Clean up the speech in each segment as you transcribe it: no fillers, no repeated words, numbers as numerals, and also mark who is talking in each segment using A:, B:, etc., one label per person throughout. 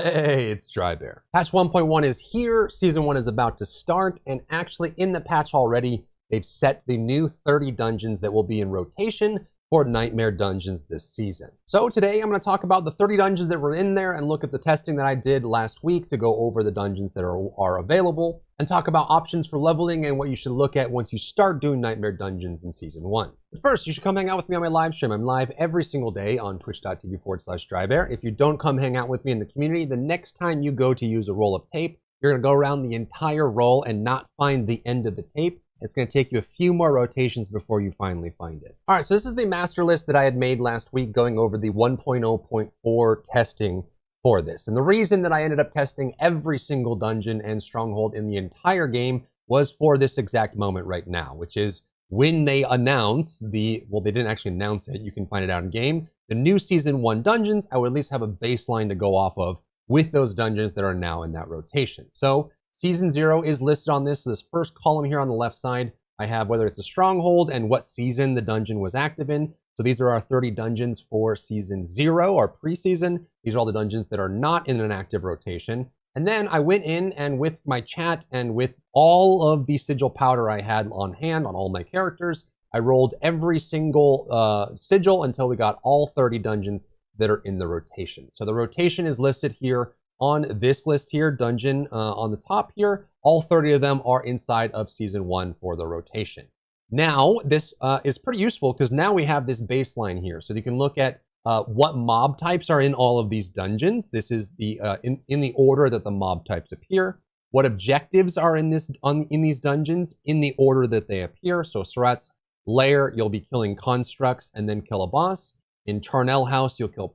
A: Hey, it's Drybear. Patch 1.1 is here, Season 1 is about to start, and actually in the patch already, they've set the new 30 dungeons that will be in rotation for Nightmare Dungeons this season. So today I'm going to talk about the 30 dungeons that were in there and look at the testing that I did last week to go over the dungeons that are available, and talk about options for leveling and what you should look at once you start doing Nightmare Dungeons in Season 1. But first, you should come hang out with me on my live stream. I'm live every single day on twitch.tv/Drybear. If you don't come hang out with me in the community, the next time you go to use a roll of tape, you're going to go around the entire roll and not find the end of the tape. It's going to take you a few more rotations before you finally find it. All right, so this is the master list that I had made last week going over the 1.0.4 testing for this. And the reason that I ended up testing every single dungeon and stronghold in the entire game was for this exact moment right now, which is when they announce well, they didn't actually announce it, you can find it out in game, the new Season 1 dungeons, I would at least have a baseline to go off of with those dungeons that are now in that rotation. So Season 0 is listed on this. So this first column here on the left side, I have whether it's a stronghold and what season the dungeon was active in. So these are our 30 dungeons for Season 0, or pre-season. These are all the dungeons that are not in an active rotation. And then I went in and with my chat and with all of the sigil powder I had on hand on all my characters, I rolled every single sigil until we got all 30 dungeons that are in the rotation. So the rotation is listed here on this list here, dungeon on the top here. All 30 of them are inside of Season 1 for the rotation. Now, this is pretty useful because now we have this baseline here. So you can look at what mob types are in all of these dungeons. This is the in the order that the mob types appear. What objectives are in these dungeons in the order that they appear. So Sorceress Lair, you'll be killing constructs and then kill a boss. In Charnel House, you'll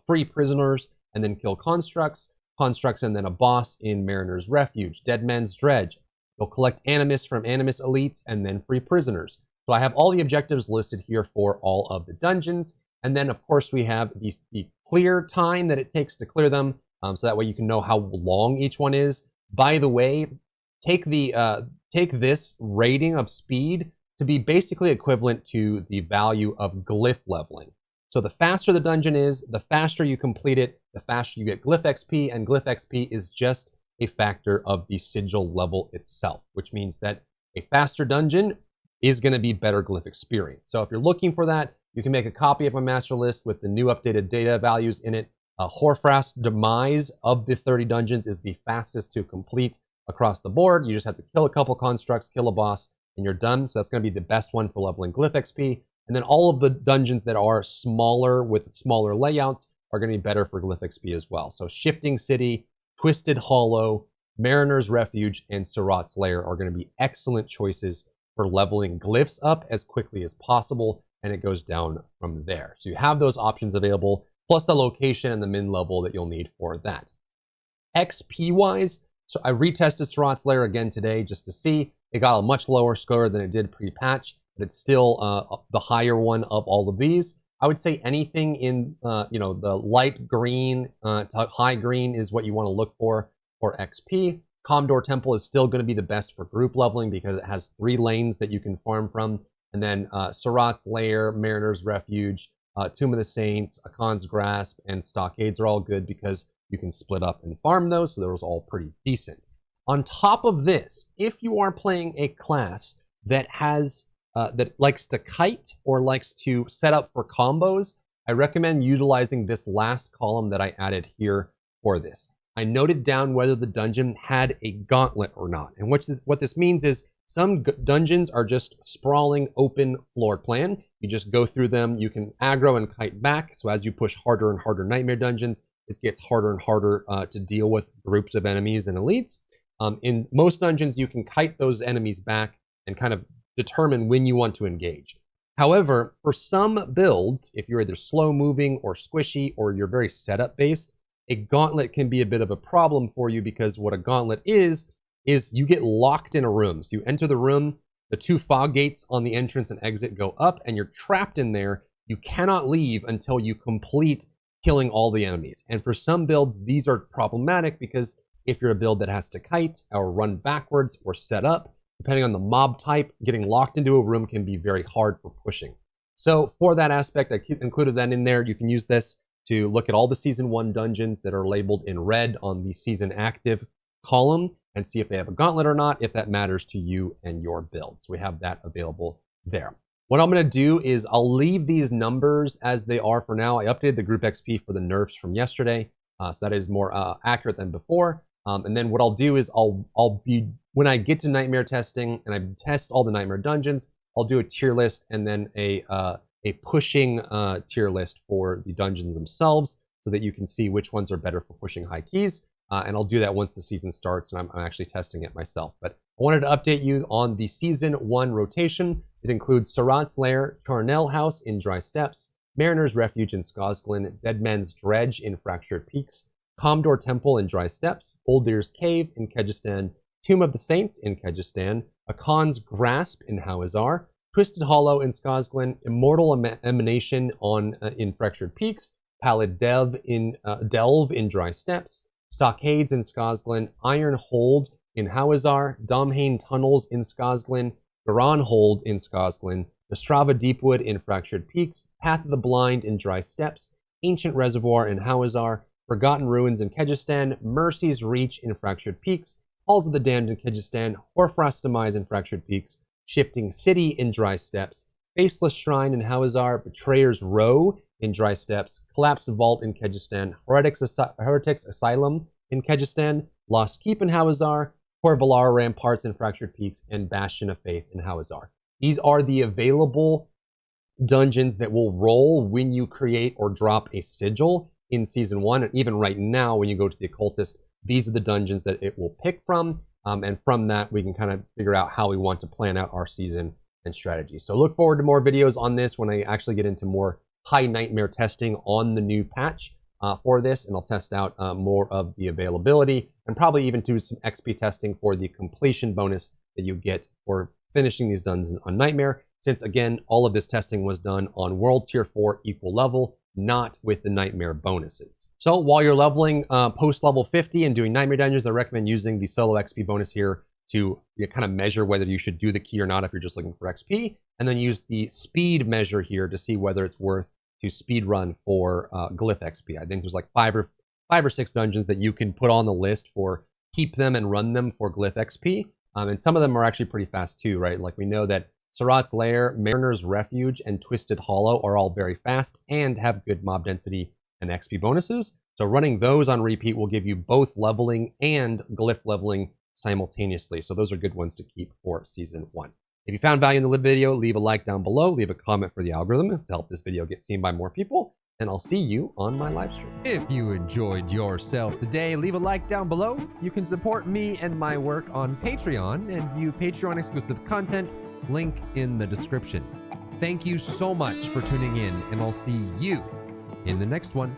A: free prisoners and then kill constructs and then a boss in Mariner's Refuge. Dead Man's Dredge, you'll collect Animus from Animus elites and then free prisoners. So I have all the objectives listed here for all of the dungeons. And then of course we have the clear time that it takes to clear them. So that way you can know how long each one is. By the way, take this rating of speed to be basically equivalent to the value of glyph leveling. So the faster the dungeon is, the faster you complete it, the faster you get glyph XP, and glyph XP is just a factor of the sigil level itself, which means that a faster dungeon is going to be better glyph experience. So if you're looking for that, you can make a copy of my master list with the new updated data values in it. Horfrast Demise of the 30 dungeons is the fastest to complete across the board. You just have to kill a couple constructs, kill a boss, and you're done. So that's going to be the best one for leveling glyph XP. And then all of the dungeons that are smaller with smaller layouts are going to be better for glyph XP as well. So Shifting City, Twisted Hollow, Mariner's Refuge, and Sorceress Lair are going to be excellent choices for leveling glyphs up as quickly as possible, and it goes down from there. So you have those options available, plus the location and the min level that you'll need for that. XP-wise, so I retested Sorceress Lair again today just to see. It got a much lower score than it did pre-patch, but it's still the higher one of all of these. I would say anything in the light green to high green is what you want to look for XP. Commodore Temple is still going to be the best for group leveling because it has 3 lanes that you can farm from. And then Sorceress Lair, Mariner's Refuge, Tomb of the Saints, Akan's Grasp, and Stockades are all good because you can split up and farm those, so those are all pretty decent. On top of this, if you are playing a class that has that likes to kite or likes to set up for combos, I recommend utilizing this last column that I added here for this. I noted down whether the dungeon had a gauntlet or not. And what this means is some dungeons are just sprawling open floor plan. You just go through them, you can aggro and kite back. So as you push harder and harder nightmare dungeons, it gets harder and harder to deal with groups of enemies and elites. In most dungeons, you can kite those enemies back and kind of determine when you want to engage. However, for some builds, if you're either slow moving or squishy or you're very setup based, a gauntlet can be a bit of a problem for you because what a gauntlet is you get locked in a room. So you enter the room, the 2 fog gates on the entrance and exit go up and you're trapped in there. You cannot leave until you complete killing all the enemies. And for some builds, these are problematic because if you're a build that has to kite or run backwards or set up, depending on the mob type, getting locked into a room can be very hard for pushing. So for that aspect, I included that in there. You can use this to look at all the Season 1 dungeons that are labeled in red on the Season Active column and see if they have a Gauntlet or not, if that matters to you and your build. So we have that available there. What I'm going to do is I'll leave these numbers as they are for now. I updated the group XP for the nerfs from yesterday, so that is more accurate than before. And then what I'll do is I'll be, when I get to Nightmare testing and I test all the Nightmare dungeons, I'll do a tier list and then a pushing tier list for the dungeons themselves so that you can see which ones are better for pushing high keys. And I'll do that once the season starts and I'm actually testing it myself. But I wanted to update you on the Season 1 rotation. It includes Surratt's Lair, Charnel House in Dry Steppes, Mariner's Refuge in Scosglen, Deadman's Dredge in Fractured Peaks, Comdor Temple in Dry Steppes, Oldir's Cave in Kyrgyzstan, Tomb of the Saints in Kyrgyzstan, Akon's Grasp in Hawazar, Twisted Hollow in Scosglen, Immortal Emanation in Fractured Peaks, Pallid Delve in Dry Steppes, Stockades in Scosglen, Iron Hold in Hawazar, Domhain Tunnels in Scosglen, Garan Hold in Scosglen, Ostrava Deepwood in Fractured Peaks, Path of the Blind in Dry Steppes, Ancient Reservoir in Hawazar, Forgotten Ruins in Kyrgyzstan, Mercy's Reach in Fractured Peaks, Halls of the Damned in Kyrgyzstan, Horfrost Demise in Fractured Peaks, Shifting City in Dry Steppes, Faceless Shrine in Hawazar, Betrayer's Row in Dry Steppes, Collapsed Vault in Kyrgyzstan, Heretics Asylum in Kyrgyzstan, Lost Keep in Hawazar, Korvalar Ramparts in Fractured Peaks, and Bastion of Faith in Hawazar. These are the available dungeons that will roll when you create or drop a sigil in Season 1. And even right now, when you go to the Occultist, these are the dungeons that it will pick from. And from that, we can kind of figure out how we want to plan out our season and strategy. So look forward to more videos on this when I actually get into more high Nightmare testing on the new patch for this. And I'll test out more of the availability and probably even do some XP testing for the completion bonus that you get for finishing these dungeons on Nightmare. Since, again, all of this testing was done on World Tier 4 equal level, not with the Nightmare bonuses. So while you're leveling post-level 50 and doing Nightmare dungeons, I recommend using the solo XP bonus here to kind of measure whether you should do the key or not if you're just looking for XP, and then use the speed measure here to see whether it's worth to speed run for Glyph XP. I think there's like five or six dungeons that you can put on the list for keep them and run them for Glyph XP, and some of them are actually pretty fast too, right? Like we know that Surratt's Lair, Mariner's Refuge, and Twisted Hollow are all very fast and have good mob density and XP bonuses. So running those on repeat will give you both leveling and Glyph leveling simultaneously. So those are good ones to keep for Season 1. If you found value in the video, leave a like down below, leave a comment for the algorithm to help this video get seen by more people, and I'll see you on my live stream. If you enjoyed yourself today, leave a like down below. You can support me and my work on Patreon and view Patreon exclusive content, link in the description. Thank you so much for tuning in, and I'll see you in the next one.